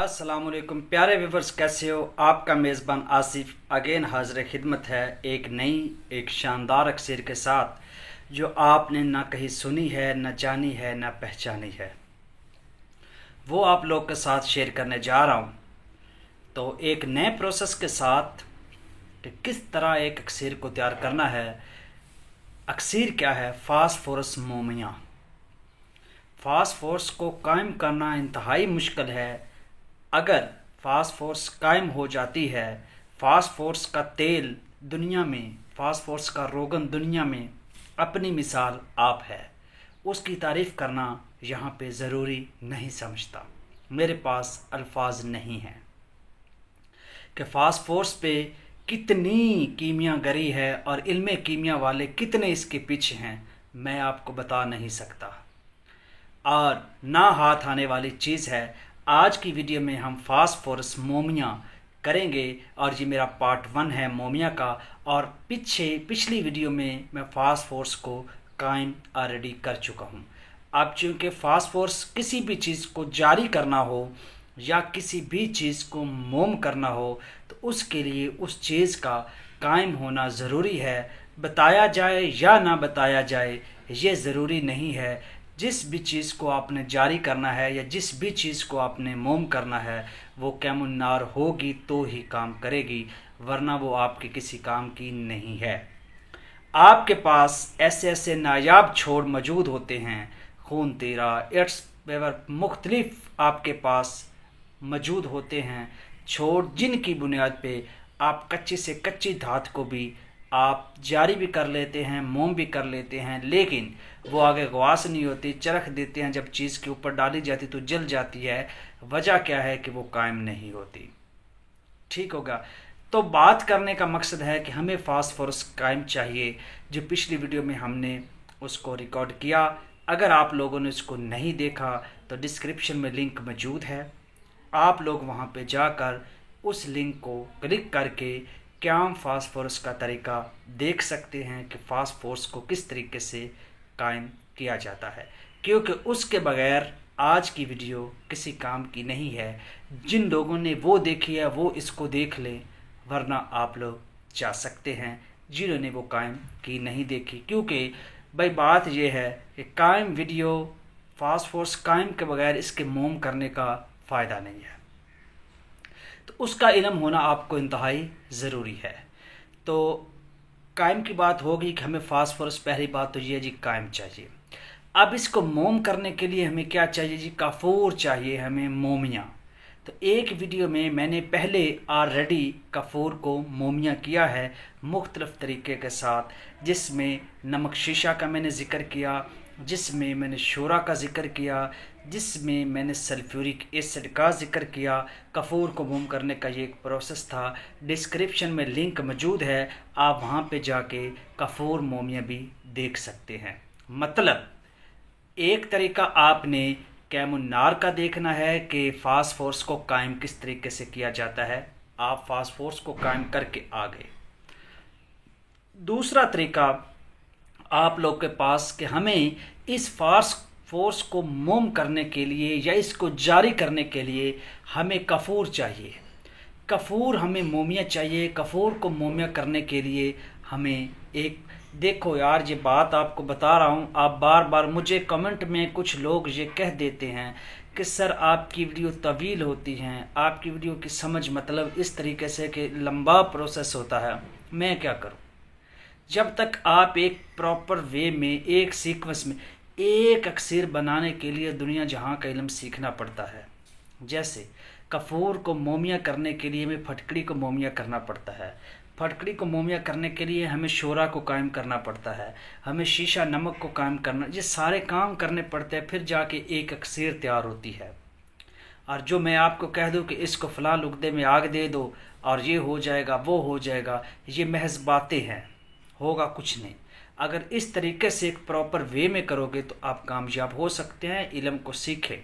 अस्सलामुअलैकुम प्यारे व्यूवर्स, कैसे हो। आपका मेज़बान आसिफ अगेन हाजिर खिदमत है एक नई एक शानदार अक्सर के साथ जो आपने ना कहीं सुनी है, ना जानी है, ना पहचानी है। वो आप लोग के साथ शेयर करने जा रहा हूँ। तो एक नए प्रोसेस के साथ कि किस तरह एक अक्सर को तैयार करना है। अक्सर क्या है? फास्फोरस मोमिया। फास्फोरस को कायम करना इंतहाई मुश्किल है। अगर फास्फोरस कायम हो जाती है, फास्फोरस का तेल दुनिया में, फास्फोरस का रोगन दुनिया में अपनी मिसाल आप है। उसकी तारीफ़ करना यहाँ पे ज़रूरी नहीं समझता। मेरे पास अल्फाज नहीं हैं कि फास्फोरस पे कितनी कीमिया गरी है और इल्मे कीमिया वाले कितने इसके पीछे हैं, मैं आपको बता नहीं सकता। और ना हाथ आने वाली चीज़ है। आज की वीडियो में हम फास्फोरस मोमिया करेंगे और ये मेरा पार्ट 1 है मोमिया का। और पिछली वीडियो में मैं फास्फोरस को कायम ऑलरेडी कर चुका हूँ। अब चूँकि फास्फोरस किसी भी चीज़ को जारी करना हो या किसी भी चीज़ को मोम करना हो तो उसके लिए उस चीज़ का कायम होना ज़रूरी है। बताया जाए या ना बताया जाए ये ज़रूरी नहीं है। जिस भी चीज़ को आपने जारी करना है या जिस भी चीज़ को आपने मोम करना है वो कैमुन्नार होगी तो ही काम करेगी, वरना वो आपके किसी काम की नहीं है। आपके पास ऐसे ऐसे नायाब छोड़ मौजूद होते हैं, खून तेरा, एड्स वेवर मुख्तलिफ आपके पास मौजूद होते हैं छोड़, जिनकी बुनियाद पे आप कच्ची से कच्ची धात को भी आप जारी भी कर लेते हैं, मोम भी कर लेते हैं, लेकिन वो आगे गवास नहीं होती, चरख देते हैं। जब चीज़ के ऊपर डाली जाती तो जल जाती है। वजह क्या है कि वो कायम नहीं होती। ठीक होगा। तो बात करने का मकसद है कि हमें फास्फोरस कायम चाहिए, जो पिछली वीडियो में हमने उसको रिकॉर्ड किया। अगर आप लोगों ने उसको नहीं देखा तो डिस्क्रिप्शन में लिंक मौजूद है, आप लोग वहाँ पे जाकर उस लिंक को क्लिक करके क्याम फास्फोरस का तरीका देख सकते हैं कि फास्फोरस को किस तरीके से कायम किया जाता है, क्योंकि उसके बगैर आज की वीडियो किसी काम की नहीं है। जिन लोगों ने वो देखी है वो इसको देख लें, वरना आप लोग जा सकते हैं जिन्होंने वो कायम की नहीं देखी। क्योंकि भाई बात ये है कि कायम वीडियो फास्फोरस कायम के बगैर इसके मोम करने का फ़ायदा नहीं है। तो उसका इल्म होना आपको इंतहाई ज़रूरी है। तो कायम की बात होगी कि हमें फास्फोरस, पहली बात तो ये जी कायम चाहिए। अब इसको मोम करने के लिए हमें क्या चाहिए जी? काफूर चाहिए हमें, मोमिया। तो एक वीडियो में मैंने पहले ऑलरेडी काफूर को मोमिया किया है मुख्तलिफ तरीके के साथ, जिसमें नमक शीशा का मैंने ज़िक्र किया, जिसमें मैंने शोरा का ज़िक्र किया, जिसमें मैंने सल्फ्यूरिक एसिड का ज़िक्र किया। काफूर को मोम करने का ये एक प्रोसेस था। डिस्क्रिप्शन में लिंक मौजूद है, आप वहाँ पे जाके काफूर मोमिया भी देख सकते हैं। मतलब एक तरीका आपने कैमुन्नार का देखना है कि फास्फोरस को कायम किस तरीके से किया जाता है, आप फास्फोरस को कायम करके आ गए। दूसरा तरीका आप लोग के पास कि हमें इस फास्फोरस को मोम करने के लिए या इसको जारी करने के लिए हमें काफूर चाहिए। काफूर हमें मोमिया चाहिए। काफूर को मोमिया करने के लिए हमें एक, देखो यार ये बात आपको बता रहा हूँ, आप बार बार मुझे कमेंट में कुछ लोग ये कह देते हैं कि सर आपकी वीडियो तवील होती हैं, आपकी वीडियो की समझ मतलब इस तरीके से कि लंबा प्रोसेस होता है। मैं क्या करूँ? जब तक आप एक प्रॉपर वे में, एक सीक्वेंस में, एक अक्सर बनाने के लिए दुनिया जहाँ का इल्म सीखना पड़ता है। जैसे काफूर को मोमिया करने के लिए हमें फटकड़ी को मोमिया करना पड़ता है, फटकड़ी को मोमिया करने के लिए हमें शोरा को कायम करना पड़ता है, हमें शीशा नमक को कायम करना, ये सारे काम करने पड़ते हैं, फिर जाके एक अक्सर तैयार होती है। और जो मैं आपको कह दूं कि इसको फ़लाँ लुकदे में आग दे दो और ये हो जाएगा, वो हो जाएगा, ये महज बातें हैं, होगा कुछ नहीं। अगर इस तरीके से एक प्रॉपर वे में करोगे तो आप कामयाब हो सकते हैं। इल्म को सीखें,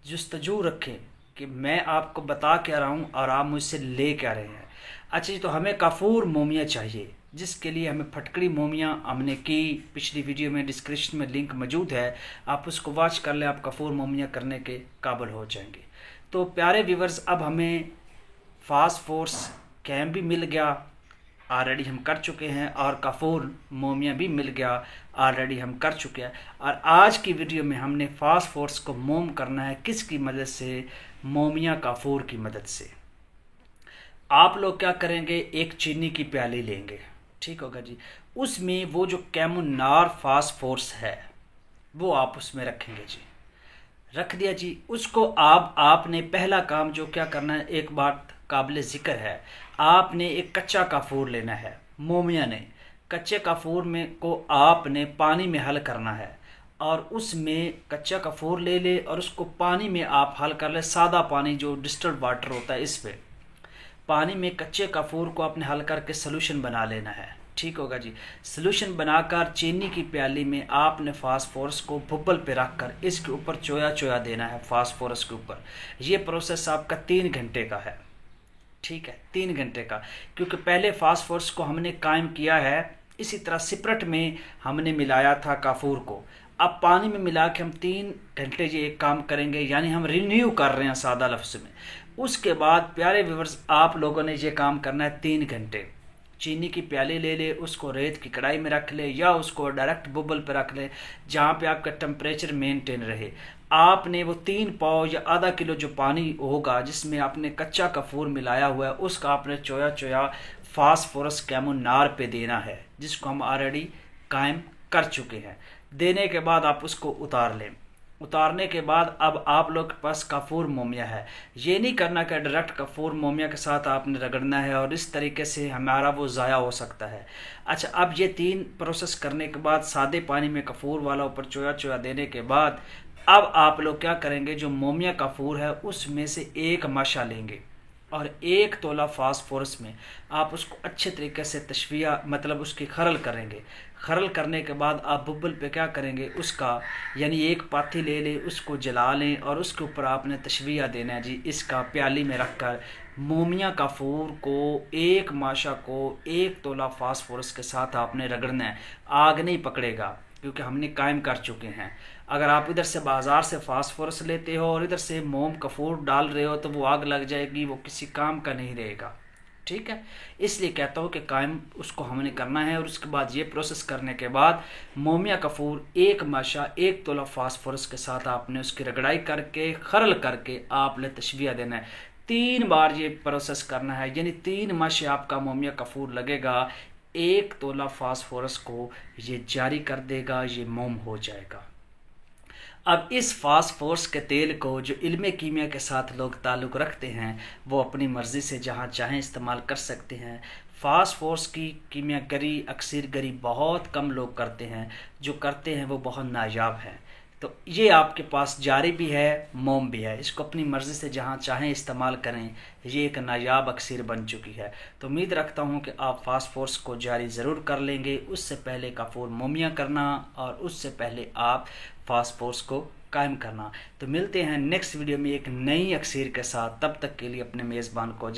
जुस्तजू रखें कि मैं आपको बता क्या रहा हूँ और आप मुझसे ले क्या रहे हैं। अच्छा जी, तो हमें काफूर मोमिया चाहिए। जिसके लिए हमें फटकड़ी मोमियाँ हमने की, पिछली वीडियो में डिस्क्रिप्शन में लिंक मौजूद है, आप उसको वॉच कर लें, आप कपूर मोमियाँ करने के काबिल हो जाएंगे। तो प्यारे व्यूवर्स, अब हमें फास्फोरस कैम भी मिल गया, ऑलरेडी हम कर चुके हैं, और कपूर मोमिया भी मिल गया, ऑलरेडी हम कर चुके हैं। और आज की वीडियो में हमने फास्फोरस को मोम करना है, किसकी मदद से? मोमिया कपूर की मदद से। आप लोग क्या करेंगे, एक चीनी की प्याली लेंगे, ठीक होगा जी। उसमें वो जो कैमुनार फास्फोरस है वो आप उसमें रखेंगे जी। रख दिया जी। उसको आपने पहला काम जो क्या करना है, एक बात काबिल ज़िक्र है, आपने एक कच्चा काफूर लेना है। मोमिया ने कच्चे काफूर में को आपने पानी में हल करना है, और उसमें कच्चा काफूर ले ले और उसको पानी में आप हल कर ले, सादा पानी जो डिस्टिल्ड वाटर होता है, इस पे पानी में कच्चे काफूर को आपने हल करके सोल्यूशन बना लेना है, ठीक होगा जी। सोल्यूशन बनाकर चीनी की प्याली में आपने फास्फोरस को बुब्बल पे रखकर इसके ऊपर चोया चोया देना है, फास्फोरस के ऊपर। ये प्रोसेस आपका 3 घंटे का है, ठीक है, 3 घंटे का, क्योंकि पहले फास्फोरस को हमने कायम किया है, इसी तरह सिपरट में हमने मिलाया था काफूर को। अब पानी में मिला के हम 3 घंटे ये एक काम करेंगे, यानी हम रिन्यू कर रहे हैं सादा लफ्ज़ में। उसके बाद प्यारे व्यूअर्स, आप लोगों ने ये काम करना है 3 घंटे। चीनी की प्याली ले ले, उसको रेत की कढ़ाई में रख ले, या उसको डायरेक्ट बुबल पर रख ले, जहाँ पे आपका टेम्परेचर मेंटेन रहे। आपने वो 3 पाव या आधा किलो जो पानी होगा जिसमें आपने कच्चा कपूर मिलाया हुआ है, उसका आपने चोया चोया फास्फोरस कैमुनार पे देना है, जिसको हम ऑलरेडी कायम कर चुके हैं। देने के बाद आप उसको उतार लें। उतारने के बाद अब आप लोग के पास कपूर मोमिया है। ये नहीं करना कि डायरेक्ट कपूर मोमिया के साथ आपने रगड़ना है और इस तरीके से हमारा वो ज़ाया हो सकता है। अच्छा, अब ये 3 प्रोसेस करने के बाद सादे पानी में कपूर वाला ऊपर चोया चोया देने के बाद अब आप लोग क्या करेंगे, जो मोमिया कपूर है उसमें से एक माशा लेंगे और 1 तोला फास्फोरस में आप उसको अच्छे तरीके से तशविया, मतलब उसकी खरल करेंगे। खरल करने के बाद आप बुब्बल पे क्या करेंगे, उसका यानी एक पाथी ले लें, उसको जला लें और उसके ऊपर आपने तशविया देना है जी। इसका प्याली में रखकर मोमिया कपूर को, एक माशा को 1 तोला फास्फोरस के साथ आपने रगड़ना है। आग नहीं पकड़ेगा क्योंकि हमने कायम कर चुके हैं। अगर आप इधर से बाज़ार से फास्फोरस लेते हो और इधर से मोम कपूर डाल रहे हो तो वो आग लग जाएगी, वो किसी काम का नहीं रहेगा, ठीक है। इसलिए कहता हूँ कि कायम उसको हमने करना है। और उसके बाद ये प्रोसेस करने के बाद मोमिया कपूर 1 माशा 1 तोला फास्फोरस के साथ आपने उसकी रगड़ाई करके खरल करके आपने तशविया देना है। 3 बार ये प्रोसेस करना है, यानी 3 माशे आपका मोमिया कपूर लगेगा, 1 तोला फास्फोरस को ये जारी कर देगा, ये मोम हो जाएगा। अब इस फास्फोरस के तेल को जो इल्म कीमिया के साथ लोग ताल्लुक़ रखते हैं वो अपनी मर्ज़ी से जहाँ चाहें इस्तेमाल कर सकते हैं। फास्फोरस की कीमियागरी, अक्सरगरी बहुत कम लोग करते हैं, जो करते हैं वो बहुत नायाब हैं। तो ये आपके पास जारी भी है, मोम भी है, इसको अपनी मर्ज़ी से जहाँ चाहें इस्तेमाल करें। ये एक नायाब अक्सर बन चुकी है। तो उम्मीद रखता हूँ कि आप फास्फोरस को जारी ज़रूर कर लेंगे। उससे पहले कपूर मोमिया करना और उससे पहले आप फास्फोरस को कायम करना। तो मिलते हैं नेक्स्ट वीडियो में एक नई अक्सर के साथ। तब तक के लिए अपने मेज़बान को